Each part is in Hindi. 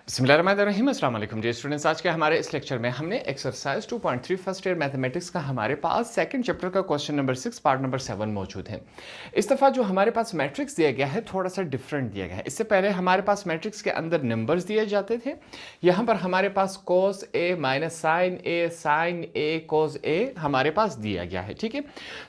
बिस्मिल्लाहिर्रहमानिर्रहीम, अस्सलाम वालेकुम डियर स्टूडेंट्स। आज के हमारे इस लेक्चर में हमने एक्सरसाइज 2.3 फर्स्ट ईयर मैथमेटिक्स का हमारे पास सेकंड चैप्टर का क्वेश्चन नंबर 6 पार्ट नंबर 7 मौजूद है। इस दफ़ा जो हमारे पास मैट्रिक्स दिया गया है थोड़ा सा डिफरेंट दिया गया है। इससे पहले हमारे पास मैट्रिक्स के अंदर नंबर्स दिए जाते थे। यहाँ पर हमारे पास cos a minus sine a cos a हमारे पास दिया गया है। ठीक है,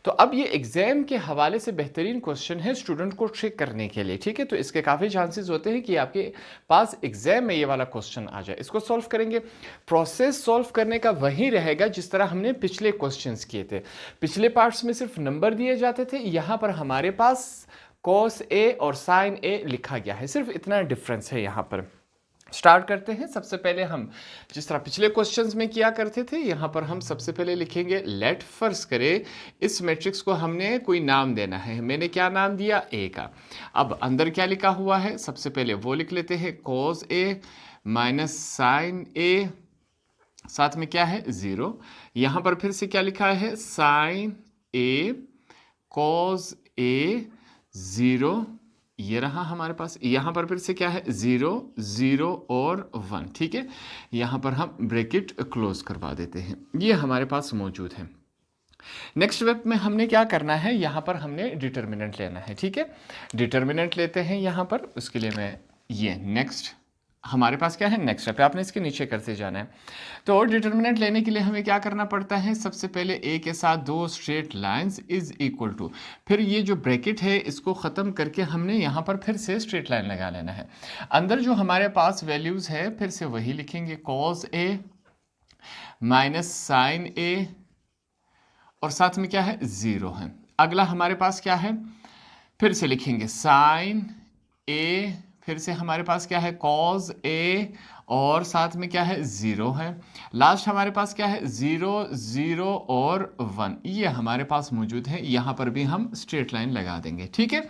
तो अब ये एग्जाम के हवाले से बेहतरीन क्वेश्चन है स्टूडेंट को ट्रिक करने के लिए। ठीक है, तो इसके काफ़ी चांसेस होते हैं कि आपके पास एग्जाम में ये वाला क्वेश्चन आ जाए। इसको सॉल्व करेंगे, प्रोसेस सॉल्व करने का वही रहेगा जिस तरह हमने पिछले क्वेश्चंस किए थे। पिछले पार्ट्स में सिर्फ नंबर दिए जाते थे, यहां पर हमारे पास cos a और sin a लिखा गया है, सिर्फ इतना डिफरेंस है। यहां पर स्टार्ट करते हैं। सबसे पहले हम जिस तरह पिछले क्वेश्चंस में किया करते थे, यहां पर हम सबसे पहले लिखेंगे लेट। फर्ज करें इस मैट्रिक्स को हमने कोई नाम देना है, मैंने क्या नाम दिया, ए का। अब अंदर क्या लिखा हुआ है, सबसे पहले वो लिख लेते हैं, cos a minus sine a, साथ में क्या है, 0। यहां पर फिर से क्या लिखा है, साइन a cos a 0, ये रहा हमारे पास। यहां पर फिर से क्या है, 0 0 और 1। ठीक है, यहां पर हम ब्रैकेट क्लोज करवा देते हैं, ये हमारे पास मौजूद है। नेक्स्ट स्टेप में हमने क्या करना है, यहां पर हमने डिटर्मिनेंट लेना है। ठीक है, डिटर्मिनेंट लेते हैं यहां पर। उसके लिए मैं ये नेक्स्ट हमारे पास क्या है, नेक्स्ट स्टेप है, आपने इसके नीचे करते जाना है। तो डिटर्मिनेंट लेने के लिए हमें क्या करना पड़ता है, सबसे पहले ए के साथ दो straight lines is equal to, फिर ये जो ब्रैकेट है इसको ख़त्म करके हमने यहाँ पर फिर से स्ट्रेट लाइन लगा लेना है। अंदर जो हमारे पास वैल्यूज़ है फिर से वही लिखेंगे, cos a minus sine a और साथ में क्या है, 0 है। अगला हमारे पास क्या है, फिर से लिखेंगे साइन a, फिर से हमारे पास क्या है, cos a और साथ में क्या है, 0 है। लास्ट हमारे पास क्या है, 0 0 और 1, ये हमारे पास मौजूद है। यहाँ पर भी हम स्ट्रेट लाइन लगा देंगे। ठीक है,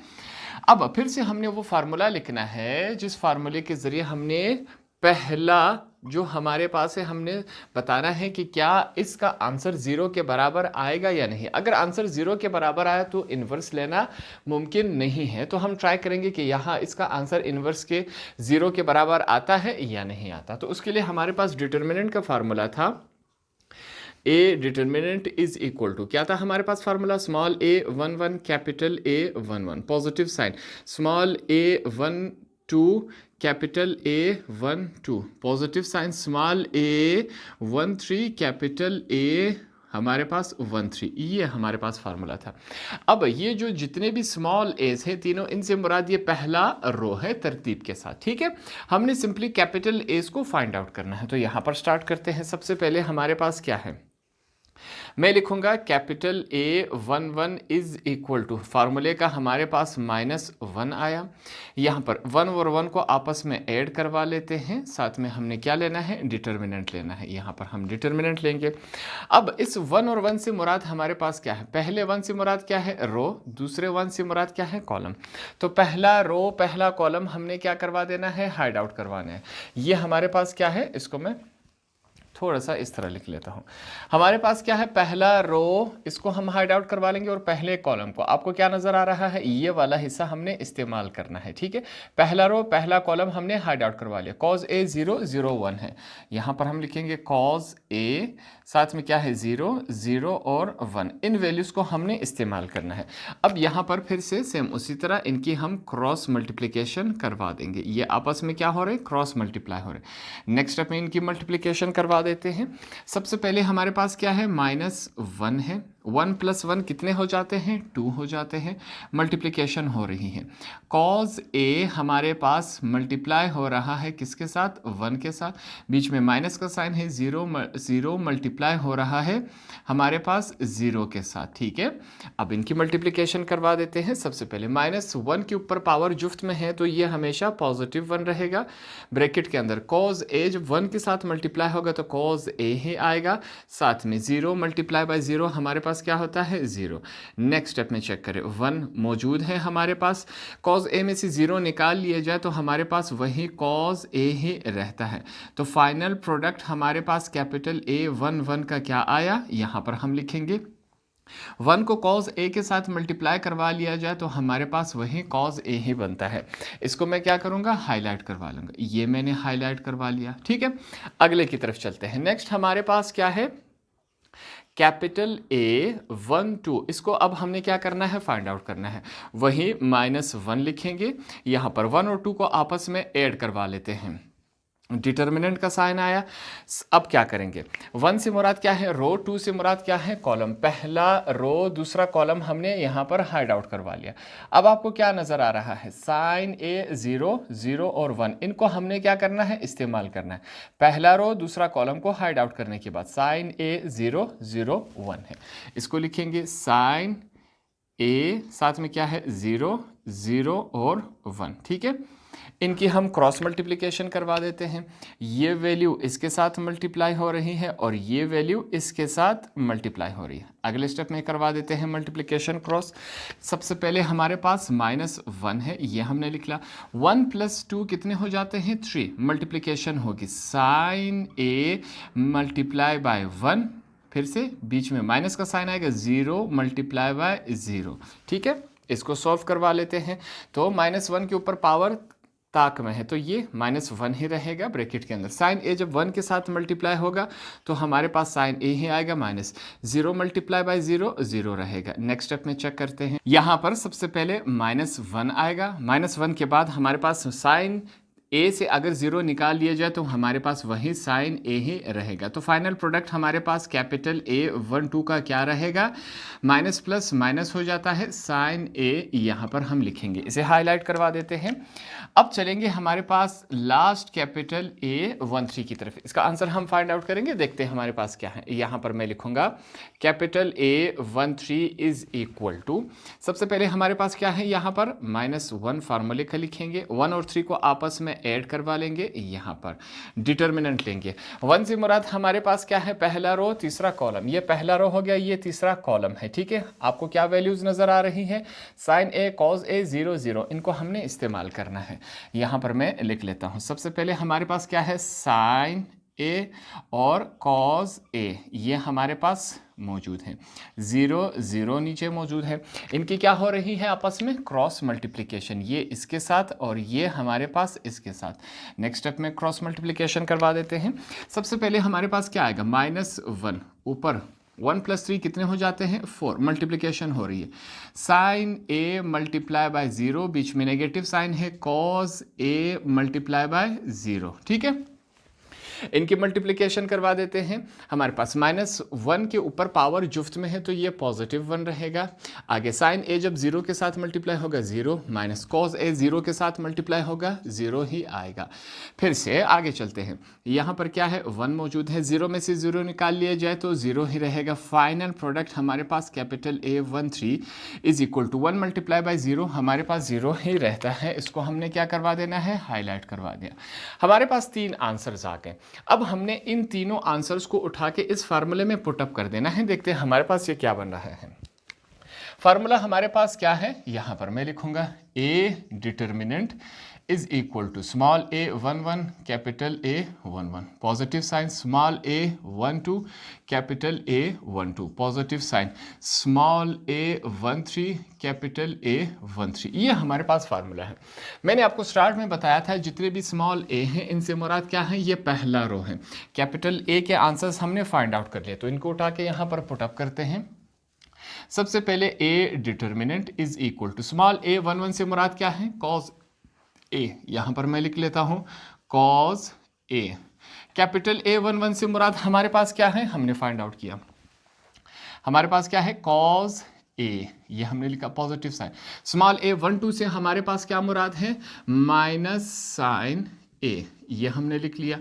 अब फिर से हमने वो फार्मूला लिखना है जिस फार्मूले के ज़रिए हमने पहला जो हमारे पास है हमने बताना है कि क्या इसका आंसर 0 के बराबर आएगा या नहीं। अगर आंसर 0 के बराबर आया तो इन्वर्स लेना मुमकिन नहीं है, तो हम ट्राई करेंगे कि यहाँ इसका आंसर इन्वर्स के 0 के बराबर आता है या नहीं आता। तो उसके लिए हमारे पास डिटर्मिनेंट का फार्मूला था, A determinant is equal to, क्या था हमारे पास formula, small a 1 1 capital A 1 1 positive sign, small a 1 2 capital A 1 2 positive sign, small a 1 3 capital A हमारे पास 1 3, ये हमारे पास फार्मूला था। अब ये जो जितने भी स्मॉल एज है तीनों, इनसे मुराद ये पहला रो है तरतीब के साथ। ठीक है, हमने सिंपली कैपिटल एज को फाइंड आउट करना है। तो यहाँ पर स्टार्ट करते हैं। सबसे पहले हमारे पास क्या है, मैं लिखूंगा capital A 1 1 is equal to, फार्मूले का हमारे पास -1 आया। यहाँ पर 1 और 1 को आपस में ऐड करवा लेते हैं, साथ में हमने क्या लेना है, डिटर्मिनेंट लेना है। यहाँ पर हम डिटर्मिनेंट लेंगे। अब इस 1 और 1 से मुराद हमारे पास क्या है, पहले 1 से मुराद क्या है, रो, दूसरे 1 से मुराद क्या है, कॉलम। तो पहला रो पहला कॉलम हमने क्या करवा देना है, हाइड आउट करवाना है। ये हमारे पास क्या है, इसको मैं थोड़ा सा इस तरह लिख लेता हूँ। हमारे पास क्या है, पहला रो, इसको हम हाइड आउट करवा लेंगे और पहले कॉलम को, आपको क्या नज़र आ रहा है, ये वाला हिस्सा हमने इस्तेमाल करना है। ठीक है, पहला रो पहला कॉलम हमने हाइड आउट करवा लिया। cos a 0 0 1 है, यहाँ पर हम लिखेंगे cos a, साथ में क्या है, 0 0 और 1, इन वैल्यूज़ को हमने इस्तेमाल करना है। अब यहाँ पर फिर से सेम उसी तरह इनकी हम क्रॉस मल्टीप्लिकेशन करवा देंगे। ये आपस में क्या हो रहे हैं, क्रॉस मल्टीप्लाई हो रहे हैं। नेक्स्ट स्टेप में इनकी मल्टीप्लिकेशन करवा देते हैं। सबसे पहले हमारे पास क्या है, -1 है, 1 + 1 कितने हो जाते हैं, 2 हो जाते हैं। मल्टीप्लिकेशन हो रही है, cos a हमारे पास मल्टीप्लाई हो रहा है किसके साथ, 1 के साथ, बीच में माइनस का साइन है, 0 0 मल्टीप्लाई हो रहा है हमारे पास 0 के साथ। ठीक है, अब इनकी मल्टीप्लिकेशन करवा देते हैं। सबसे पहले -1 के ऊपर पावर जुफ्त में है तो ये हमेशा +1 रहेगा। ब्रैकेट के अंदर cos a जब 1 के साथ मल्टीप्लाई होगा तो cos a ही आएगा, साथ में 0 मल्टीप्लाई बाय 0 हमारे पास क्या होता है, 0। नेक्स्ट स्टेप में चेक करें, 1 मौजूद है हमारे पास, cos a में से 0 निकाल लिया जाए तो हमारे पास वही cos a ही रहता है। तो फाइनल प्रोडक्ट हमारे पास कैपिटल A 1 1 का क्या आया, यहाँ पर हम लिखेंगे 1 को कॉज ए के साथ मल्टीप्लाई करवा लिया जाए तो हमारे पास वही कॉज ए ही बनता है। इसको मैं क्या करूँगा, हाईलाइट करवा लूँगा। ये मैंने हाईलाइट करवा लिया, ठीक है। अगले की तरफ चलते हैं। नेक्स्ट हमारे पास क्या है, कैपिटल ए 1 2। इसको अब हमने क्या करना है, फाइंड आउट करना है। वही -1 लिखेंगे, यहाँ पर 1 और 2 को आपस में ऐड करवा लेते हैं। डिटर्मिनेंट का साइन आया। अब क्या करेंगे, 1 से मुराद क्या है, रो, 2 से मुराद क्या है, कॉलम। पहला रो दूसरा कॉलम हमने यहाँ पर हाइड आउट करवा लिया। अब आपको क्या नजर आ रहा है, साइन ए 0 0 और 1, इनको हमने क्या करना है, इस्तेमाल करना है। पहला रो दूसरा कॉलम को हाइड आउट करने के बाद साइन ए 0 0 1 है। इसको लिखेंगे साइन ए, साथ में क्या है 0 0 और 1, ठीक है। इनकी हम क्रॉस मल्टीप्लिकेशन करवा देते हैं। ये वैल्यू इसके साथ मल्टीप्लाई हो रही है और ये वैल्यू इसके साथ मल्टीप्लाई हो रही है। अगले स्टेप में करवा देते हैं मल्टीप्लिकेशन क्रॉस। सबसे पहले हमारे पास -1 है, ये हमने लिख लिया। 1 + 2 कितने हो जाते हैं, 3। मल्टीप्लिकेशन होगी साइन ए मल्टीप्लाई बाय 1, फिर से बीच में माइनस का साइन आएगा, 0 मल्टीप्लाई बाय 0, ठीक है। इसको सॉल्व करवा लेते हैं। तो -1 के ऊपर पावर ताक में है तो ये -1 ही रहेगा ब्रैकेट के अंदर। साइन ए जब 1 के साथ मल्टीप्लाई होगा तो हमारे पास साइन ए ही आएगा, -0 मल्टीप्लाई बाय 0 0 रहेगा। नेक्स्ट स्टेप में चेक करते हैं। यहाँ पर सबसे पहले -1 आएगा। -1 के बाद हमारे पास साइन ए से अगर 0 निकाल लिया जाए तो हमारे पास वही साइन ए ही रहेगा। तो फाइनल प्रोडक्ट हमारे पास कैपिटल ए 1 2 का क्या रहेगा, माइनस प्लस माइनस हो जाता है, साइन ए यहाँ पर हम लिखेंगे। इसे हाईलाइट करवा देते हैं। अब चलेंगे हमारे पास लास्ट कैपिटल ए 1 3 की तरफ। इसका आंसर हम फाइंड आउट करेंगे, देखते हैं हमारे पास क्या है। यहाँ पर मैं लिखूंगा capital A 1 3 is equal to, सबसे पहले हमारे पास क्या है, यहाँ पर -1 फार्मूले का लिखेंगे। 1 और 3 को आपस में ऐड करवा लेंगे, यहाँ पर डिटर्मिनेंट लेंगे। 1 से मुराद हमारे पास क्या है, पहला रो तीसरा कॉलम। ये पहला रो हो गया, ये तीसरा कॉलम है, ठीक है। आपको क्या वैल्यूज नजर आ रही है, साइन ए कॉज ए 0 0, इनको हमने इस्तेमाल करना है। यहाँ पर मैं लिख लेता हूँ। सबसे पहले हमारे पास क्या है, साइन ए और कॉज ए, ये हमारे पास मौजूद है। 0 0 नीचे मौजूद है। इनकी क्या हो रही है, आपस में क्रॉस मल्टीप्लिकेशन, ये इसके साथ और ये हमारे पास इसके साथ। नेक्स्ट स्टेप में क्रॉस मल्टीप्लिकेशन करवा देते हैं। सबसे पहले हमारे पास क्या आएगा, -1 ऊपर 1 + 3 कितने हो जाते हैं, 4। मल्टीप्लिकेशन हो रही है, साइन ए मल्टीप्लाई बाय 0, बीच में नेगेटिव साइन है, कॉज ए मल्टीप्लाई बाय 0, ठीक है। इनकी मल्टीप्लिकेशन करवा देते हैं। हमारे पास -1 के ऊपर पावर जुफ्त में है तो ये +1 रहेगा। आगे साइन ए जब 0 के साथ मल्टीप्लाई होगा 0, माइनस कॉज ए 0 के साथ मल्टीप्लाई होगा 0 ही आएगा। फिर से आगे चलते हैं। यहाँ पर क्या है, 1 मौजूद है, 0 में से 0 निकाल लिया जाए तो 0 ही रहेगा। फाइनल प्रोडक्ट हमारे पास capital A 1 3 is equal to 1 multiply by 0, हमारे पास 0 ही रहता है। इसको हमने क्या करवा देना है, हाईलाइट करवा दिया। हमारे पास 3 आंसर्स आ गए। अब हमने इन तीनों आंसर्स को उठा के इस फार्मूले में पुटअप कर देना है। देखते हैं हमारे पास ये क्या बन रहा है। फार्मूला हमारे पास क्या है, यहां पर मैं लिखूंगा A determinant is equal to small a 1 1 capital A 1 1, positive sign small a 1 2 capital A 1 2, positive sign small a 1 3 capital A 1 3। ये हमारे पास फार्मूला है। मैंने आपको स्टार्ट में बताया था जितने भी स्मॉल a हैं इनसे मुराद क्या है, ये पहला रो है। कैपिटल A के आंसर्स हमने फाइंड आउट कर लिए तो इनको उठा के यहाँ पर पुटअप करते हैं। सबसे पहले a determinant is equal to small a 1 1 से मुराद क्या है, कॉज ए, यहां पर मैं लिख लेता हूं कॉज ए। कैपिटल A 1 1 से मुराद हमारे पास क्या है, हमने फाइंड आउट किया। हमारे पास क्या है, कॉज ए, ये हमने लिखा पॉजिटिव साइन। स्मॉल a 1 2 से हमारे पास क्या मुराद है, माइनस साइन ए, ये हमने लिख लिया।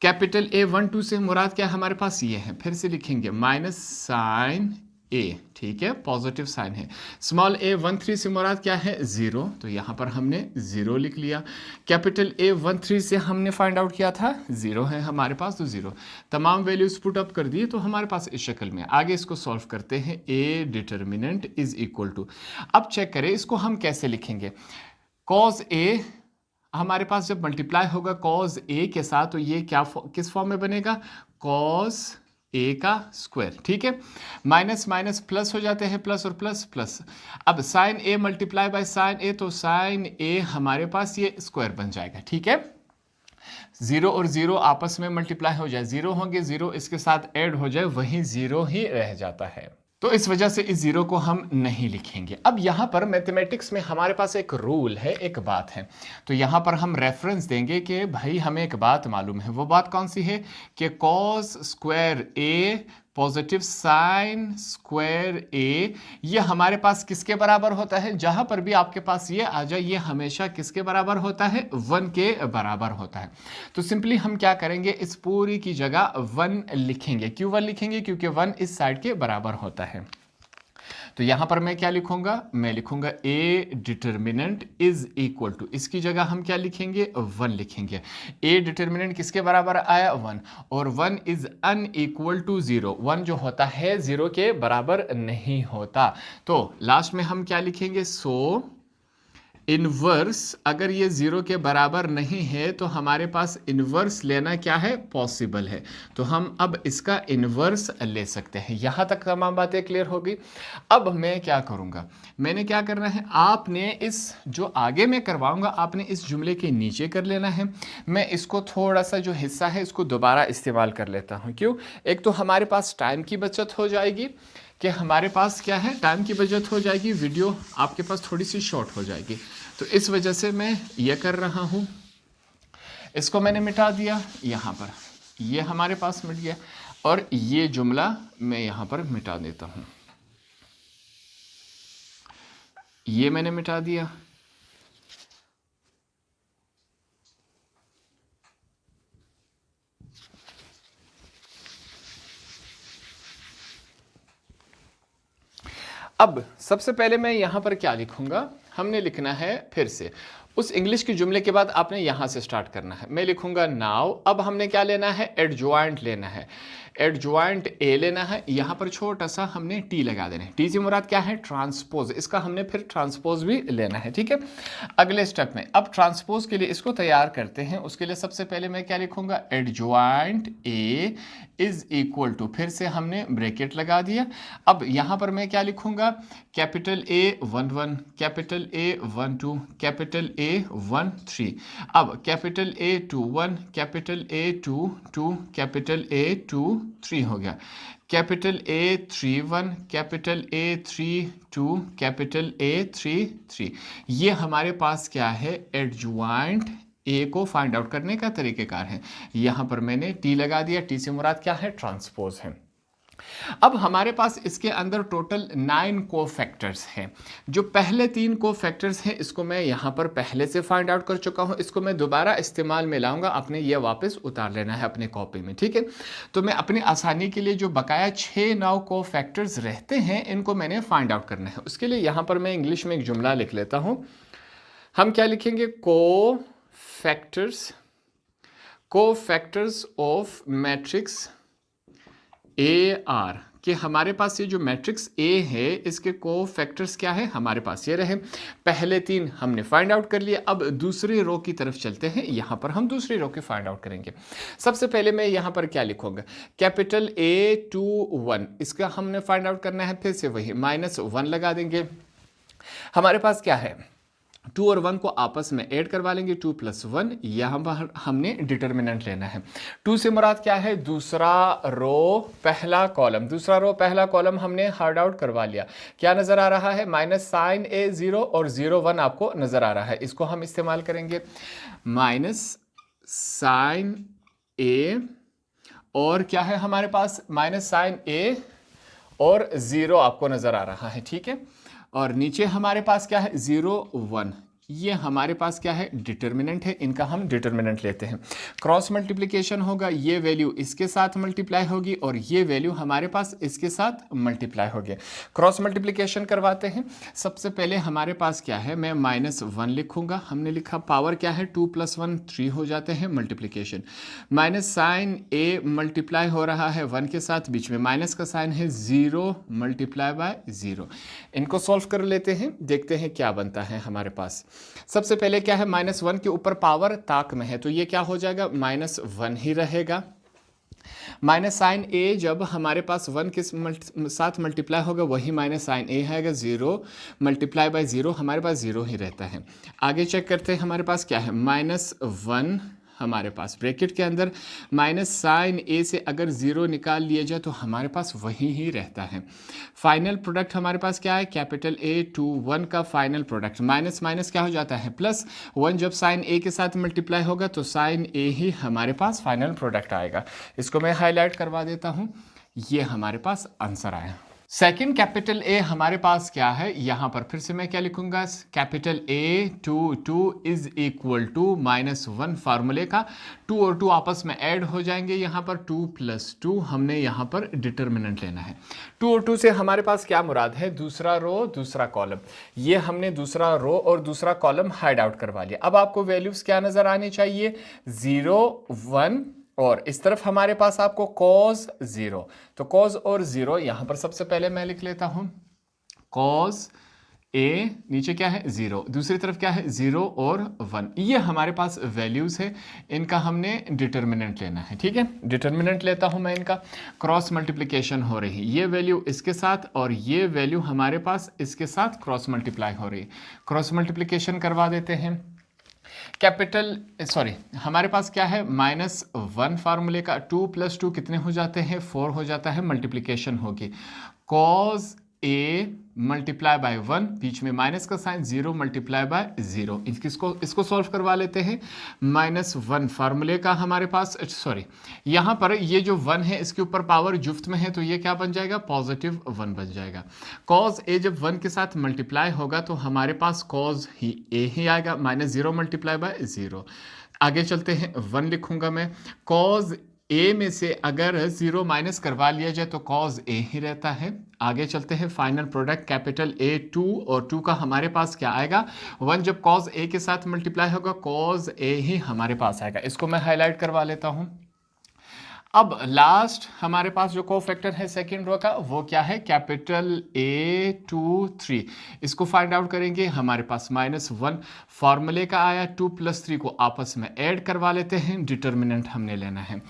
कैपिटल A 1 2 से मुराद क्या है, हमारे पास ये है, फिर से लिखेंगे माइनस साइन ए, ठीक है, पॉजिटिव साइन है। स्मॉल a 1 3 से मुराद क्या है, 0, तो यहाँ पर हमने 0 लिख लिया। कैपिटल A 1 3 से हमने फाइंड आउट किया था 0 है हमारे पास, तो 0 तमाम वैल्यूज पुट अप कर दिए तो हमारे पास इस शक्ल में। आगे इसको सॉल्व करते हैं। a determinant is equal to, अब चेक करें इसको हम कैसे लिखेंगे। कॉज a हमारे पास जब मल्टीप्लाई होगा कॉज ए के साथ तो ये क्या किस फॉर्म में बनेगा, कॉज ए का स्क्वायर, ठीक है। माइनस माइनस प्लस हो जाते हैं, प्लस और प्लस प्लस। अब sine A multiply by sine A, तो साइन ए हमारे पास ये स्क्वायर बन जाएगा, ठीक है। जीरो और जीरो आपस में मल्टीप्लाई हो जाए, जीरो होंगे, जीरो इसके साथ ऐड हो जाए, वहीं जीरो ही रह जाता है। तो इस वजह से इस जीरो को हम नहीं लिखेंगे। अब यहाँ पर मैथमेटिक्स में हमारे पास एक रूल है, एक बात है, तो यहाँ पर हम रेफरेंस देंगे कि भाई हमें एक बात मालूम है। वो बात कौन सी है कि कॉस स्क्वायर ए पॉजिटिव साइन स्क्वायर ए, ये हमारे पास किसके बराबर होता है? जहां पर भी आपके पास ये आ जाए, ये हमेशा किसके बराबर होता है? 1 के बराबर होता है। तो सिंपली हम क्या करेंगे, इस पूरी की जगह 1 लिखेंगे। क्यों 1 लिखेंगे? क्योंकि 1 इस साइड के बराबर होता है। तो यहां पर मैं क्या लिखूंगा? मैं लिखूंगा A determinant is equal to, इसकी जगह हम क्या लिखेंगे? 1 लिखेंगे। ए डिटर्मिनेंट किसके बराबर आया? 1, और 1 इज अनइक्वल टू 0। 1 जो होता है 0 के बराबर नहीं होता। तो लास्ट में हम क्या लिखेंगे? सो इनवर्स, अगर ये 0 के बराबर नहीं है तो हमारे पास इनवर्स लेना क्या है? पॉसिबल है। तो हम अब इसका इनवर्स ले सकते हैं। यहाँ तक तमाम बातें क्लियर हो गई। अब मैं क्या करूँगा, मैंने क्या करना है, आपने इस जो आगे मैं करवाऊँगा, आपने इस जुमले के नीचे कर लेना है। मैं इसको थोड़ा सा जो हिस्सा है इसको दोबारा इस्तेमाल कर लेता हूँ। क्यों? एक तो हमारे पास टाइम की बचत हो जाएगी, कि हमारे पास क्या है, टाइम की बचत हो जाएगी, वीडियो आपके पास थोड़ी सी शॉर्ट हो जाएगी। तो इस वजह से मैं ये कर रहा हूँ, इसको मैंने मिटा दिया यहाँ पर, ये हमारे पास मिट गया, और ये जुमला मैं यहाँ पर मिटा देता हूँ, ये मैंने मिटा दिया। अब सबसे पहले मैं यहाँ पर क्या लिखूंगा, हमने लिखना है फिर से उस इंग्लिश के जुमले के बाद आपने यहाँ से स्टार्ट करना है। मैं लिखूंगा नाउ, अब हमने क्या लेना है? एडजॉइंट लेना है, एडजॉइंट ए लेना है। यहाँ पर छोटा सा हमने टी लगा देना है। टी से मुराद क्या है? ट्रांसपोज, इसका हमने फिर ट्रांसपोज भी लेना है, ठीक है। अगले स्टेप में अब ट्रांसपोज के लिए इसको तैयार करते हैं। उसके लिए सबसे पहले मैं क्या लिखूंगा? Adjoint A is equal to, फिर से हमने ब्रैकेट लगा दिया। अब यहाँ पर मैं क्या लिखूंगा? Capital A 1 1, capital A 1 2, capital A 1 3। अब capital A 2 1, capital A 2 2, capital A 2 3 हो गया। Capital A 3 1, capital A 3 2, capital A 3 3। ये हमारे पास क्या है? एडजॉइंट ए को फाइंड आउट करने का तरीकेकार है। यहाँ पर मैंने टी लगा दिया, टी से मुराद क्या है? ट्रांसपोज है। अब हमारे पास इसके अंदर टोटल 9 कोफैक्टर्स हैं। जो पहले 3 कोफैक्टर्स हैं इसको मैं यहाँ पर पहले से फाइंड आउट कर चुका हूँ, इसको मैं दोबारा इस्तेमाल में लाऊंगा। आपने ये वापस उतार लेना है अपने कॉपी में, ठीक है। तो मैं अपनी आसानी के लिए जो बकाया 6-9 कोफैक्टर्स रहते हैं इनको मैंने फाइंड आउट करना है। उसके लिए यहाँ पर मैं इंग्लिश में एक जुमला लिख लेता हूँ। हम क्या लिखेंगे? Cofactors of matrix A R, कि हमारे पास ये जो मैट्रिक्स ए है इसके कोफैक्टर्स क्या है? हमारे पास ये रहे। पहले 3 हमने फाइंड आउट कर लिए। अब दूसरी रो की तरफ चलते हैं, यहाँ पर हम दूसरी रो की फाइंड आउट करेंगे। सबसे पहले मैं यहाँ पर क्या लिखूंगा? कैपिटल ए 2 1, इसका हमने फाइंड आउट करना है। फिर से वही -1 लगा देंगे। हमारे पास क्या है? 2 और 1 को आपस में ऐड करवा लेंगे, 2 + 1, यहाँ पर हमने डिटर्मिनेंट लेना है। 2 से मुराद क्या है? दूसरा रो पहला कॉलम, दूसरा रो पहला कॉलम हमने हार्ड आउट करवा लिया। क्या नज़र आ रहा है? माइनस साइन ए 0 और 0 1 आपको नज़र आ रहा है। इसको हम इस्तेमाल करेंगे, माइनस साइन ए, और क्या है हमारे पास? माइनस साइन ए और 0 आपको नज़र आ रहा है, ठीक है। और नीचे हमारे पास क्या है? 0 1, ये हमारे पास क्या है? डिटर्मिनेंट है। इनका हम डिटर्मिनेंट लेते हैं। क्रॉस मल्टीप्लिकेशन होगा, ये वैल्यू इसके साथ मल्टीप्लाई होगी और ये वैल्यू हमारे पास इसके साथ मल्टीप्लाई होगी। क्रॉस मल्टीप्लिकेशन करवाते हैं। सबसे पहले हमारे पास क्या है? मैं -1 लिखूंगा। हमने लिखा पावर क्या है? 2 + 1 3 हो जाते हैं, multiplication. Minus sign A multiply हो रहा है 1 के साथ, बीच में माइनस का साइन है, 0 × 0। इनको सॉल्व कर लेते हैं, देखते हैं क्या बनता है हमारे पास। सबसे पहले क्या है? -1 के ऊपर पावर ताक में है, तो ये क्या हो जाएगा? -1 ही रहेगा। माइनस साइन ए जब हमारे पास 1 के साथ मल्टीप्लाई होगा वही माइनस साइन ए है, अगर 0 मल्टीप्लाई बाय 0 हमारे पास 0 ही रहता है। आगे चेक करते हैं हमारे पास क्या है, -1 हमारे पास ब्रैकेट के अंदर माइनस साइन ए से अगर 0 निकाल लिया जाए तो हमारे पास वही ही रहता है। फाइनल प्रोडक्ट हमारे पास क्या है, कैपिटल ए टू 1 का फाइनल प्रोडक्ट माइनस माइनस क्या हो जाता है प्लस 1, जब साइन ए के साथ मल्टीप्लाई होगा तो साइन ए ही हमारे पास फाइनल प्रोडक्ट आएगा। इसको मैं हाईलाइट करवा देता हूँ, ये हमारे पास आंसर आया। सेकेंड कैपिटल ए हमारे पास क्या है, यहाँ पर फिर से मैं क्या लिखूंगा, capital A two 2 is equal to -1 फार्मूले का 2 और 2 आपस में ऐड हो जाएंगे, यहाँ पर 2 + 2 हमने यहाँ पर डिटर्मिनेंट लेना है। 2 और 2 से हमारे पास क्या मुराद है, दूसरा रो दूसरा कॉलम, ये हमने दूसरा रो और दूसरा कॉलम हाइड आउट करवा लिया। अब आपको वैल्यूज क्या नजर आनी चाहिए, 0 1 और इस तरफ हमारे पास आपको cos 0, तो cos और 0 यहां पर सबसे पहले मैं लिख लेता हूं, cos a नीचे क्या है 0, दूसरी तरफ क्या है 0 और 1, ये हमारे पास वैल्यूज है, इनका हमने डिटर्मिनेंट लेना है। ठीक है, डिटर्मिनेंट लेता हूं मैं, इनका क्रॉस मल्टीप्लिकेशन हो रही है, ये वैल्यू इसके साथ और ये वैल्यू हमारे पास इसके साथ क्रॉस मल्टीप्लाई हो रही है, क्रॉस मल्टीप्लिकेशन करवा देते हैं। हमारे पास क्या है, -1 फार्मूले का 2 + 2 कितने हो जाते हैं, 4 हो जाता है, मल्टीप्लिकेशन होगी cos a मल्टीप्लाई बाय 1, बीच में माइनस का साइन, 0 मल्टीप्लाई बाय 0, इसको सॉल्व करवा लेते हैं। -1 फार्मूले का हमारे पास यहाँ पर ये जो 1 है इसके ऊपर पावर जुफ्त में है तो ये क्या बन जाएगा, +1 बन जाएगा। cos a जब 1 के साथ मल्टीप्लाई होगा तो हमारे पास cos ही a ही आएगा, -0 मल्टीप्लाई बाय 0। आगे चलते हैं, 1 लिखूंगा मैं, cos a में से अगर 0 माइनस करवा लिया जाए तो cos a ही रहता है। आगे चलते हैं, फाइनल प्रोडक्ट कैपिटल A 2 और 2 का हमारे पास क्या आएगा, 1 जब cos a के साथ मल्टीप्लाई होगा cos a ही हमारे पास आएगा। इसको मैं हाईलाइट करवा लेता हूं। अब लास्ट हमारे पास जो कोफैक्टर है सेकेंड रो का वो क्या है, कैपिटल A 2 3, इसको फाइंड आउट करेंगे। हमारे पास -1 फार्मूले का आया, 2 + 3 को आपस में ऐड करवा लेते हैं, डिटर्मिनेंट हमने लेना है।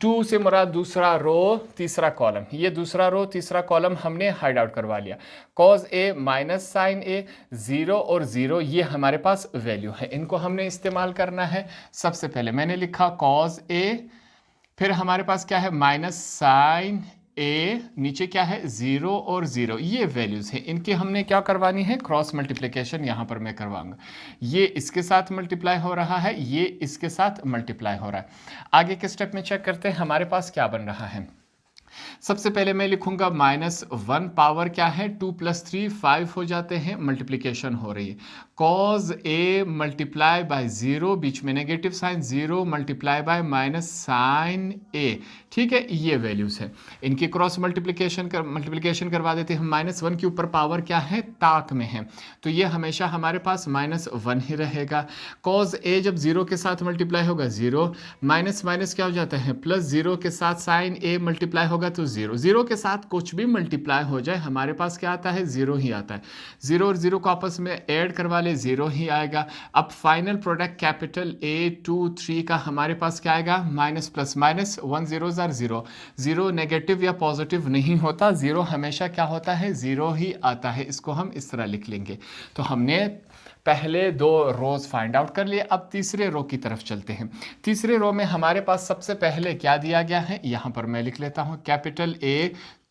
2 से मुराद दूसरा रो तीसरा कॉलम, ये दूसरा रो तीसरा कॉलम हमने हाइड आउट करवा लिया। cos a minus sine a, 0 और 0 ये हमारे पास वैल्यू है, इनको हमने इस्तेमाल करना है। सबसे पहले मैंने लिखा cos a, फिर हमारे पास क्या है माइनस साइन ए, नीचे क्या है 0 और 0, ये वैल्यूज है, इनकी हमने क्या करवानी है, क्रॉस मल्टीप्लिकेशन यहाँ पर मैं करवाऊंगा। ये इसके साथ मल्टीप्लाई हो रहा है, ये इसके साथ मल्टीप्लाई हो रहा है। आगे के स्टेप में चेक करते हैं हमारे पास क्या बन रहा है। सबसे पहले मैं लिखूंगा -1 पावर क्या है 2 + 3 5 हो जाते हैं, मल्टीप्लिकेशन हो रही है। cos a मल्टीप्लाई बाय 0, बीच में negative sine, 0 multiply by minus sine a, ठीक है, ये वैल्यूज है, इनकी क्रॉस मल्टीप्लिकेशन करवा देते हैं। -1 के ऊपर पावर क्या है, ताक में है, तो ये हमेशा हमारे पास -1 ही रहेगा। cos a जब 0 के साथ मल्टीप्लाई होगा 0, माइनस माइनस क्या हो जाता है +0 के साथ साइन a मल्टीप्लाई होगा तो 0, 0 के साथ कुछ भी मल्टीप्लाई हो जाए हमारे पास क्या आता है, 0 ही आता है। 0 और 0 को आपस में ऐड करवा ले, 0 ही आएगा। अब फाइनल प्रोडक्ट कैपिटल A 2 3 का हमारे पास क्या आएगा, माइनस प्लस माइनस, 1 0 0, 0 नेगेटिव या पॉजिटिव नहीं होता, 0 हमेशा क्या होता है, 0 ही आता है। इसको हम इस तरह लिख लेंगे। तो हमने पहले 2 रोज फाइंड आउट कर लिए, अब तीसरे रो की तरफ चलते हैं। तीसरे रो में हमारे पास सबसे पहले क्या दिया गया है, यहाँ पर मैं लिख लेता हूँ capital A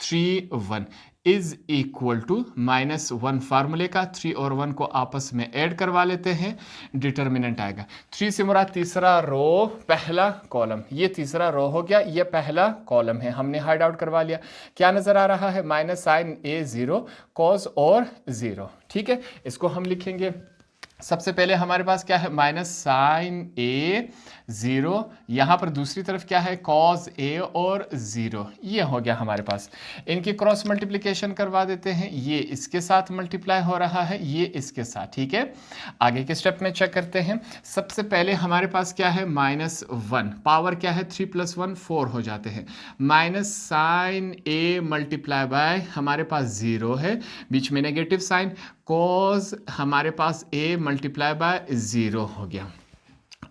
3 1 is equal to -1 फार्मूले का 3 और 1 को आपस में ऐड करवा लेते हैं, डिटर्मिनेंट आएगा। 3 से मुराद तीसरा रो पहला कॉलम, ये तीसरा रो हो गया, ये पहला कॉलम है, हमने हाइड आउट करवा लिया। क्या नजर आ रहा है, माइनस साइन A 0 cos और 0, ठीक है, इसको हम लिखेंगे। सबसे पहले हमारे पास क्या है, माइनस साइन A 0, यहाँ पर दूसरी तरफ क्या है cos A और 0, ये हो गया हमारे पास। इनकी क्रॉस मल्टीप्लिकेशन करवा देते हैं, ये इसके साथ मल्टीप्लाई हो रहा है, ये इसके साथ, ठीक है। आगे के स्टेप में चेक करते हैं। सबसे पहले हमारे पास क्या है, -1 पावर क्या है 3 + 1 4 हो जाते हैं, minus sine A multiply by हमारे पास 0 है, बीच में नेगेटिव साइन, cos हमारे पास A मल्टीप्लाई बाय 0 हो गया।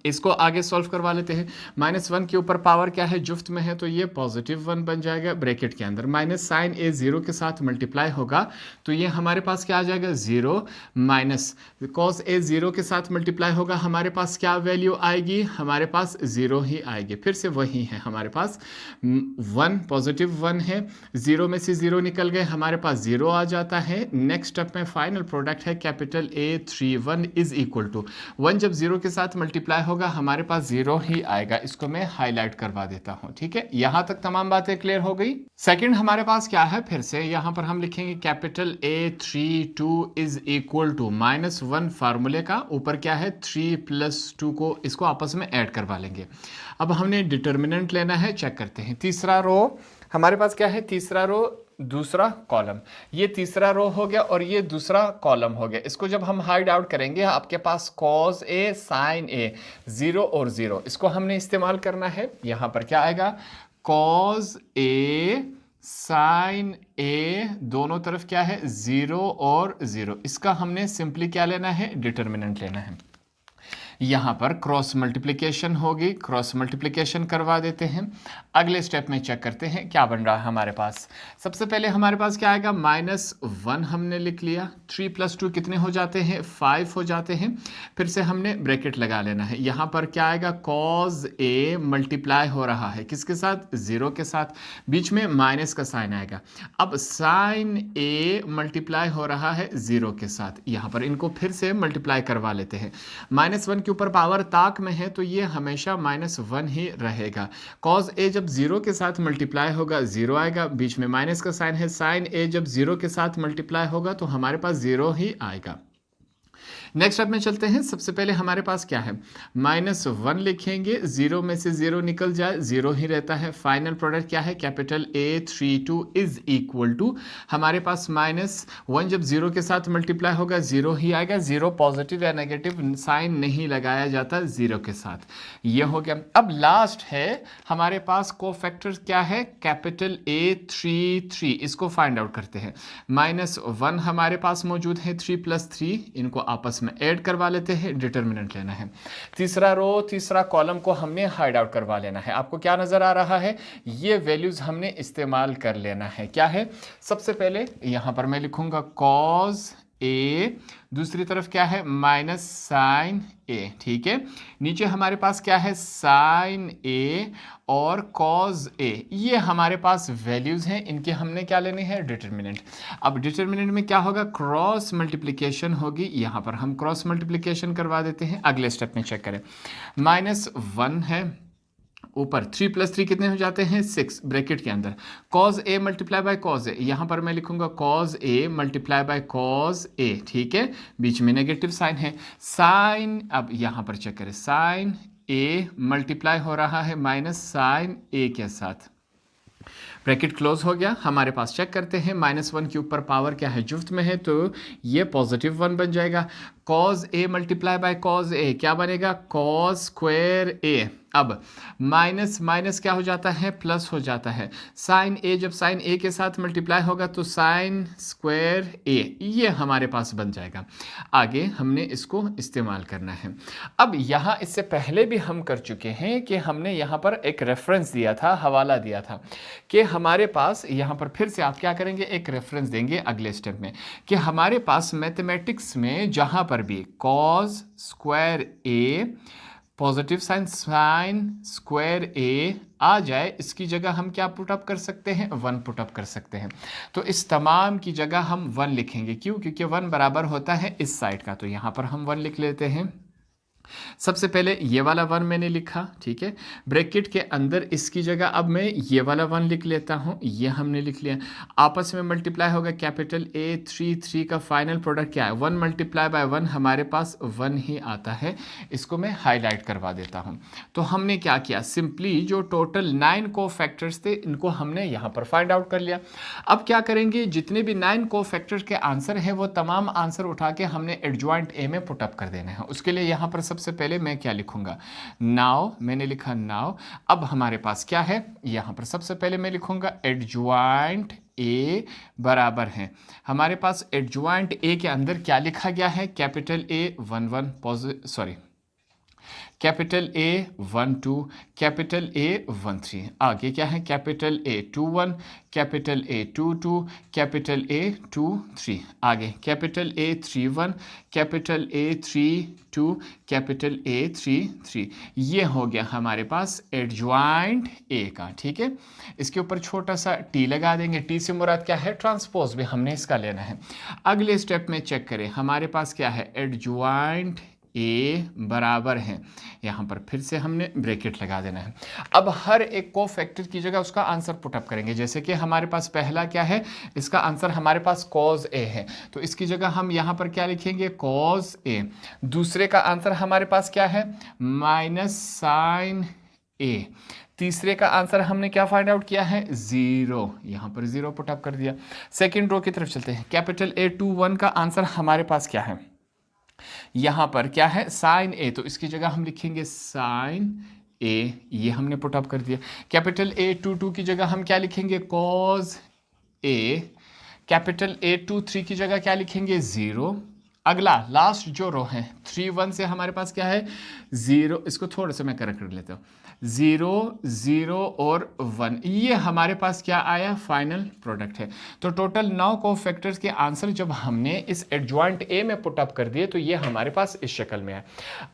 इसको आगे सॉल्व करवा लेते हैं। -1 के ऊपर पावर क्या है, जुफ्त में है, तो ये +1 बन जाएगा ब्रैकेट के अंदर। माइनस साइन ए 0 के साथ मल्टीप्लाई होगा तो ये हमारे पास क्या आ जाएगा, 0 माइनस कॉस ए 0 के साथ मल्टीप्लाई होगा, हमारे पास क्या वैल्यू आएगी, हमारे पास 0 ही आएगी। फिर से वही है, हमारे पास 1 +1 है, 0 में से 0 निकल गए, हमारे पास 0 आ जाता है। नेक्स्ट स्टेप में फाइनल प्रोडक्ट है capital A31 is equal to 1 जब 0 के साथ मल्टीप्लाई होगा हमारे पास 0 ही आएगा। इसको मैं हाईलाइट करवा देता हूं, ठीक है। यहां तक तमाम बातें क्लियर हो गई। सेकंड हमारे पास क्या है, फिर से यहां पर हम लिखेंगे capital A32 is equal to -1 फार्मूले का ऊपर क्या है 3 + 2 को इसको आपस में ऐड करवा लेंगे। अब हमने डिटर्मिनेंट लेना है, चेक करते हैं। तीसरा रो हमारे पास क्या है, तीसरा रो दूसरा कॉलम, ये तीसरा रो हो गया और ये दूसरा कॉलम हो गया। इसको जब हम हाइड आउट करेंगे आपके पास कॉस ए साइन ए 0 और 0 इसको हमने इस्तेमाल करना है। यहां पर क्या आएगा, कॉस ए साइन ए दोनों तरफ क्या है 0 और 0, इसका हमने सिंपली क्या लेना है, डिटर्मिनेंट लेना है। यहाँ पर क्रॉस मल्टीप्लिकेशन होगी, क्रॉस मल्टीप्लिकेशन करवा देते हैं। अगले स्टेप में चेक करते हैं क्या बन रहा है हमारे पास। सबसे पहले हमारे पास क्या आएगा, -1 हमने लिख लिया, 3 + 2 कितने हो जाते हैं, 5 हो जाते हैं। फिर से हमने ब्रैकेट लगा लेना है। यहाँ पर क्या आएगा, कॉस ए मल्टीप्लाई हो रहा है किसके साथ, 0 के साथ, बीच में माइनस का साइन आएगा। अब साइन ए मल्टीप्लाई हो रहा है 0 के साथ, यहाँ पर इनको फिर से मल्टीप्लाई करवा लेते हैं। -1 के ऊपर पावर ताक में है तो ये हमेशा -1 ही रहेगा। कॉस ए जब 0 के साथ मल्टीप्लाई होगा 0 आएगा, बीच में माइनस का साइन है। साइन ए जब 0 के साथ मल्टीप्लाई होगा तो हमारे पास 0 ही आएगा। नेक्स्ट स्टेप में चलते हैं। सबसे पहले हमारे पास क्या है, -1 लिखेंगे, 0 में से 0 निकल जाए 0 ही रहता है। फाइनल प्रोडक्ट क्या है, capital A32 is equal to हमारे पास -1 जब 0 के साथ मल्टीप्लाई होगा 0 ही आएगा। 0 पॉजिटिव या नेगेटिव साइन नहीं लगाया जाता 0 के साथ, ये हो गया। अब लास्ट है हमारे पास कोफैक्टर क्या है, कैपिटल A33, इसको फाइंड आउट करते हैं। -1 हमारे पास मौजूद है, 3 + 3 इनको आपस में ऐड करवा लेते हैं, डिटर्मिनेंट लेना है। तीसरा रो तीसरा कॉलम को हमने हाइड आउट करवा लेना है। आपको क्या नजर आ रहा है, ये वैल्यूज हमने इस्तेमाल कर लेना है। क्या है, सबसे पहले यहां पर मैं लिखूंगा कॉस ए, दूसरी तरफ क्या है माइनस साइन ए, ठीक है। नीचे हमारे पास क्या है साइन ए और कॉज ए, ये हमारे पास वैल्यूज हैं, इनके हमने क्या लेने हैं डिटर्मिनेंट। अब डिटर्मिनेंट में क्या होगा, क्रॉस मल्टीप्लिकेशन होगी, यहाँ पर हम क्रॉस मल्टीप्लिकेशन करवा देते हैं। अगले स्टेप में चेक करें, -1 है, ऊपर 3 + 3 कितने हो जाते हैं 6 ब्रैकेट के अंदर, cos A multiply by cos A, यहाँ पर मैं लिखूंगा cos A multiply by cos A, ठीक है, बीच में नेगेटिव साइन है। साइन, अब यहाँ पर चेक करें, साइन ए मल्टीप्लाई हो रहा है माइनस साइन ए के साथ, ब्रैकेट क्लोज हो गया। हमारे पास चेक करते हैं, -1 के ऊपर पावर क्या है जुफ्त में है तो ये +1 बन जाएगा। Cos A multiply by cos A क्या बनेगा, कॉज स्क्वायर ए। अब माइनस माइनस क्या हो जाता है, प्लस हो जाता है। साइन ए जब साइन ए के साथ मल्टीप्लाई होगा तो साइन स्क्वायर ए, ये हमारे पास बन जाएगा। आगे हमने इसको इस्तेमाल करना है। अब यहाँ इससे पहले भी हम कर चुके हैं कि हमने यहाँ पर एक रेफरेंस दिया था, हवाला दिया था कि हमारे पास यहाँ पर फिर से आप क्या करेंगे, एक रेफरेंस देंगे अगले स्टेप में कि हमारे पास मैथमेटिक्स में जहाँ पर भी कॉस स्क्वायर ए पॉजिटिव साइन साइन स्क्वायर ए आ जाए, इसकी जगह हम क्या पुटअप कर सकते हैं, 1 पुटअप कर सकते हैं। तो इस तमाम की जगह हम 1 लिखेंगे, क्यों, क्योंकि 1 बराबर होता है इस साइड का, तो यहाँ पर हम 1 लिख लेते हैं। सबसे पहले ये वाला 1 मैंने लिखा, ठीक है, ब्रैकेट के अंदर इसकी जगह अब मैं ये वाला 1 लिख लेता हूँ, ये हमने लिख लिया। आपस में मल्टीप्लाई होगा, कैपिटल A33 का फाइनल प्रोडक्ट क्या है, 1 मल्टीप्लाई बाय 1, हमारे पास 1 ही आता है। इसको मैं हाईलाइट करवा देता हूँ। तो हमने क्या किया, सिंपली जो टोटल 9 कोफैक्टर्स थे इनको हमने यहाँ पर फाइंड आउट कर लिया। अब क्या करेंगे, जितने भी 9 कोफैक्टर्स के आंसर है वो तमाम आंसर उठा के हमने एडजॉइंट ए में पुटअप कर देना है। उसके लिए यहाँ पर सबसे पहले मैं क्या लिखूंगा, नाउ, मैंने लिखा नाउ। अब हमारे पास क्या है, यहां पर सबसे पहले मैं लिखूंगा एडजॉइंट ए बराबर है, हमारे पास एडजॉइंट ए के अंदर क्या लिखा गया है, capital A 11 sorry capital A 1 2, capital A 1 3। आगे क्या है, capital A 2 1, capital A 2 2, capital A 2 3। आगे capital A 3 1, capital A 3 2, capital A 3 3। ये हो गया हमारे पास एडजॉइंट ए का। ठीक है, इसके ऊपर छोटा सा टी लगा देंगे। टी से मुराद क्या है, ट्रांसपोज भी हमने इसका लेना है। अगले स्टेप में चेक करें, हमारे पास क्या है, एडजॉइंट ए बराबर है, यहाँ पर फिर से हमने ब्रैकेट लगा देना है। अब हर एक को फैक्टर की जगह उसका आंसर पुटअप करेंगे। जैसे कि हमारे पास पहला क्या है, इसका आंसर हमारे पास कॉज ए है, तो इसकी जगह हम यहाँ पर क्या लिखेंगे, कॉज ए। दूसरे का आंसर हमारे पास क्या है, माइनस साइन ए। तीसरे का आंसर हमने क्या फाइंड आउट किया है, 0, यहाँ पर 0 पुटअप कर दिया। सेकेंड रो की तरफ चलते हैं। कैपिटल ए 2 1 का आंसर हमारे पास क्या है, यहाँ पर क्या है, साइन ए, तो इसकी जगह हम लिखेंगे साइन ए, ये हमने पुटअप कर दिया। कैपिटल ए 2 2 की जगह हम क्या लिखेंगे, कॉज ए। कैपिटल ए 2 3 की जगह क्या लिखेंगे, 0। अगला लास्ट जो रो है 3 1 से हमारे पास क्या है, 0। इसको थोड़ा सा मैं करेक्ट कर लेता हूँ, 0 0 और 1, ये हमारे पास क्या आया, फाइनल प्रोडक्ट है। तो टोटल 9 कोफैक्टर्स के आंसर जब हमने इस एडजॉइंट ए में पुटअप कर दिए तो ये हमारे पास इस शक्ल में है।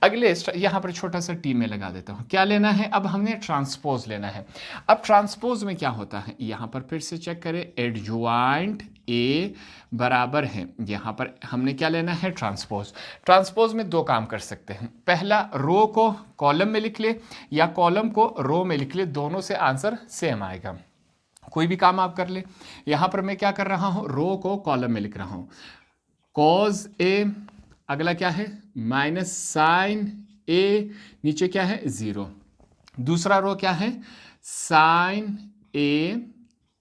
अगले यहाँ पर छोटा सा टी में लगा देता हूँ। क्या लेना है, अब हमने ट्रांसपोज लेना है। अब ट्रांसपोज में क्या होता है, यहाँ पर फिर से चेक करें, एडजॉइंट ए बराबर है, यहाँ पर हमने क्या लेना है, ट्रांसपोज। ट्रांसपोज में दो काम कर सकते हैं, पहला रो को कॉलम में लिख ले या कॉलम को रो में लिख ले, दोनों से आंसर सेम आएगा। कोई भी काम आप कर ले। यहाँ पर मैं क्या कर रहा हूँ, रो को कॉलम में लिख रहा हूँ, कॉज ए, अगला क्या है, माइनस साइन ए, नीचे क्या है, 0। दूसरा रो क्या है, साइन ए,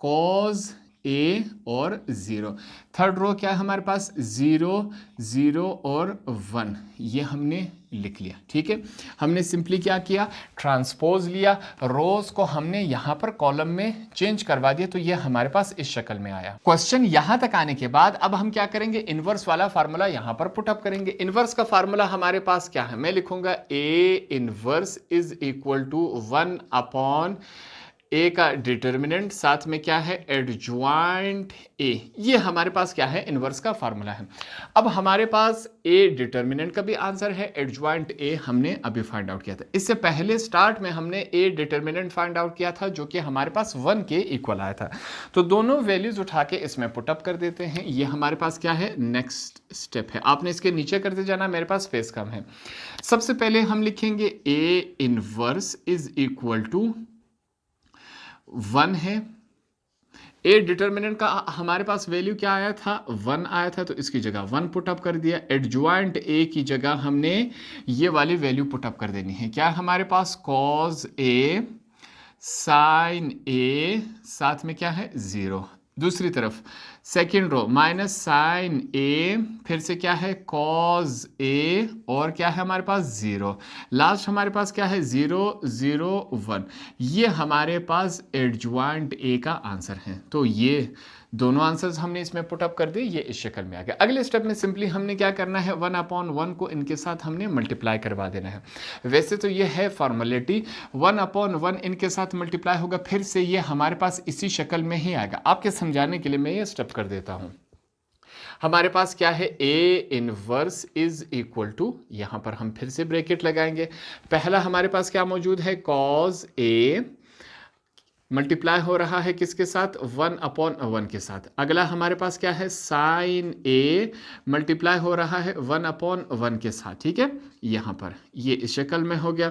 कॉज ए और 0। थर्ड रो क्या है हमारे पास, 0 0 और 1, ये हमने लिख लिया। ठीक है, हमने सिंपली क्या किया, ट्रांसपोज लिया, रोज को हमने यहाँ पर कॉलम में चेंज करवा दिया, तो ये हमारे पास इस शक्ल में आया। क्वेश्चन यहाँ तक आने के बाद अब हम क्या करेंगे, इनवर्स वाला फार्मूला यहाँ पर पुटअप करेंगे। इनवर्स का फार्मूला हमारे पास क्या है, मैं लिखूंगा A inverse is equal to 1 upon A का डिटर्मिनेंट, साथ में क्या है, एडजॉइंट ए। ये हमारे पास क्या है, इनवर्स का फार्मूला है। अब हमारे पास ए डिटर्मिनेंट का भी आंसर है, एडजॉइंट ए हमने अभी फाइंड आउट किया था। इससे पहले स्टार्ट में हमने ए डिटर्मिनेंट फाइंड आउट किया था, जो कि हमारे पास 1 के इक्वल आया था। तो दोनों वैल्यूज उठा के इसमें पुटअप कर देते हैं। ये हमारे पास क्या है, नेक्स्ट स्टेप है। आपने इसके नीचे करते जाना, मेरे पास स्पेस कम है। सबसे पहले हम लिखेंगे A inverse is equal to 1 है। ए डिटर्मिनेंट का हमारे पास वैल्यू क्या आया था, 1 आया था, तो इसकी जगह 1 पुटअप कर दिया। एडजॉइंट ए की जगह हमने ये वाली वैल्यू पुटअप कर देनी है। क्या हमारे पास, कॉज ए, साइन ए, साथ में क्या है, 0। दूसरी तरफ सेकेंड रो माइनस साइन ए, फिर से क्या है, कॉज ए, और क्या है हमारे पास, 0। लास्ट हमारे पास क्या है, 0 0 1, ये हमारे पास एडजॉइंट ए का आंसर है। तो ये दोनों आंसर्स हमने इसमें पुटअप कर दिए, ये इस शक्ल में आ गया। अगले स्टेप में सिंपली हमने क्या करना है, 1 अपॉन 1 को इनके साथ हमने मल्टीप्लाई करवा देना है। वैसे तो ये है फॉर्मेलिटी, 1 अपॉन 1 इनके साथ मल्टीप्लाई होगा, फिर से ये हमारे पास इसी शक्ल में ही आएगा। आपके समझाने के लिए मैं ये स्टेप कर देता हूँ। हमारे पास क्या है, A inverse is equal to, यहाँ पर हम फिर से ब्रैकेट लगाएंगे। पहला हमारे पास क्या मौजूद है, कॉज ए मल्टीप्लाई हो रहा है किसके साथ, 1 अपॉन 1 के साथ। अगला हमारे पास क्या है, साइन ए मल्टीप्लाई हो रहा है 1 अपॉन 1 के साथ। ठीक है, यहाँ पर ये इस शक्ल में हो गया।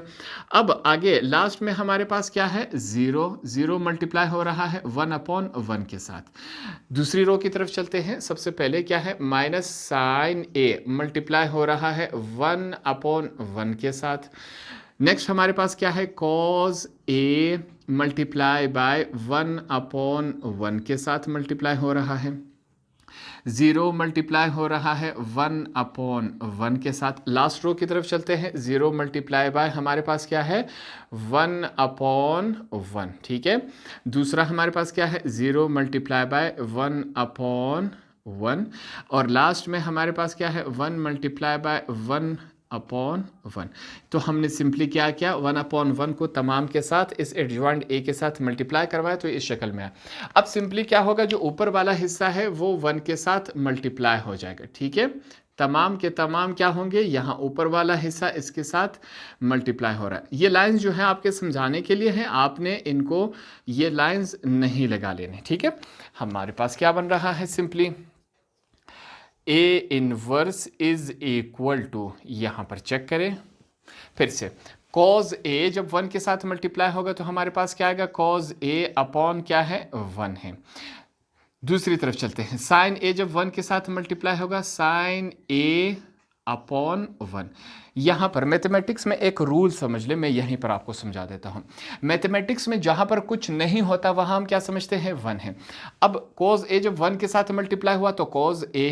अब आगे लास्ट में हमारे पास क्या है, 0 0 मल्टीप्लाई हो रहा है 1 अपॉन 1 के साथ। दूसरी रो की तरफ चलते हैं। सबसे पहले क्या है, माइनस साइन ए मल्टीप्लाई हो रहा है 1 अपॉन 1 के साथ। नेक्स्ट हमारे पास क्या है, cause A multiply bye 1 upon 1 के साथ मल्टीप्लाई हो रहा है। 0 मल्टीप्लाई हो रहा है 1 अपॉन 1 के साथ। लास्ट रो की तरफ चलते हैं। 0 मल्टीप्लाई बाय हमारे पास क्या है, 1 अपॉन 1। ठीक है, दूसरा हमारे पास क्या है, 0 मल्टीप्लाई बाय 1 अपॉन 1, और लास्ट में हमारे पास क्या है, 1 मल्टीप्लाई बाय 1 1/1। तो हमने सिंपली क्या किया, 1/1 को तमाम के साथ इस एडजॉइंट ए के साथ मल्टीप्लाई करवाया तो इस शक्ल में आया। अब सिंपली क्या होगा, जो ऊपर वाला हिस्सा है वो 1 के साथ मल्टीप्लाई हो जाएगा, ठीक है। तमाम के तमाम क्या होंगे, यहाँ ऊपर वाला हिस्सा इसके साथ मल्टीप्लाई हो रहा है। ये लाइंस जो है आपके समझाने के लिए हैं, आपने इनको ये लाइंस नहीं लगा लेने, ठीक है। हमारे पास क्या बन रहा है, simply A inverse is equal to, यहां पर चेक करें फिर से, कॉज ए जब 1 के साथ मल्टीप्लाई होगा तो हमारे पास क्या आएगा, कॉज ए अपॉन क्या है, 1 है। दूसरी तरफ चलते हैं, साइन ए जब 1 के साथ मल्टीप्लाई होगा, साइन ए अपॉन 1। यहां पर मैथमेटिक्स में एक रूल समझ ले, मैं यहीं पर आपको समझा देता हूं। मैथमेटिक्स में जहां पर कुछ नहीं होता वहां हम क्या समझते हैं, 1 है। अब कॉज ए जब 1 के साथ मल्टीप्लाई हुआ तो कॉज ए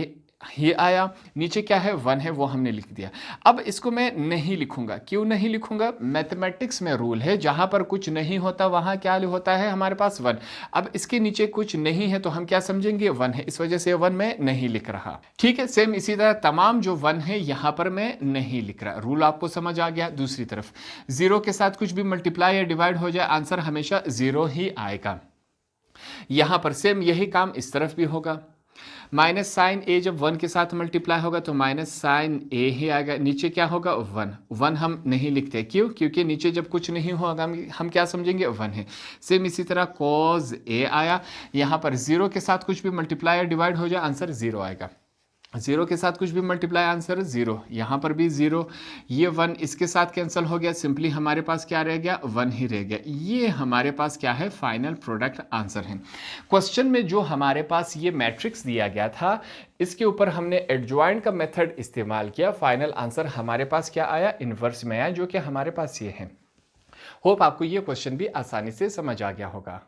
ही आया, नीचे क्या है, 1 है, वो हमने लिख दिया। अब इसको मैं नहीं लिखूंगा, क्यों नहीं लिखूंगा, मैथमेटिक्स में रूल है जहां पर कुछ नहीं होता वहां क्या होता है हमारे पास, 1। अब इसके नीचे कुछ नहीं है तो हम क्या समझेंगे, 1 है, इस वजह से 1 में नहीं लिख रहा, ठीक है। सेम इसी तरह तमाम जो 1 है यहां पर मैं नहीं लिख रहा, रूल आपको समझ आ गया। दूसरी तरफ 0 के साथ कुछ भी मल्टीप्लाई या डिवाइड हो जाए, आंसर हमेशा 0 ही आएगा। यहां पर सेम यही काम इस तरफ भी होगा, माइनस साइन ए जब 1 के साथ मल्टीप्लाई होगा तो माइनस साइन ए ही आएगा, नीचे क्या होगा, 1 हम नहीं लिखते, क्यों, क्योंकि नीचे जब कुछ नहीं होगा हम क्या समझेंगे, 1 है। सेम इसी तरह कॉज ए आया, यहाँ पर 0 के साथ कुछ भी मल्टीप्लाई या डिवाइड हो जाए आंसर 0 आएगा, 0 के साथ कुछ भी मल्टीप्लाई आंसर 0, यहाँ पर भी 0, ये 1 इसके साथ कैंसिल हो गया, सिंपली हमारे पास क्या रह गया, 1 ही रह गया। ये हमारे पास क्या है, फाइनल प्रोडक्ट आंसर है। क्वेश्चन में जो हमारे पास ये मैट्रिक्स दिया गया था इसके ऊपर हमने एडजॉइंट का मेथड इस्तेमाल किया, फाइनल आंसर हमारे पास क्या आया, इनवर्स में आया, जो कि हमारे पास ये है। होप आपको ये क्वेश्चन भी आसानी से समझ आ गया होगा।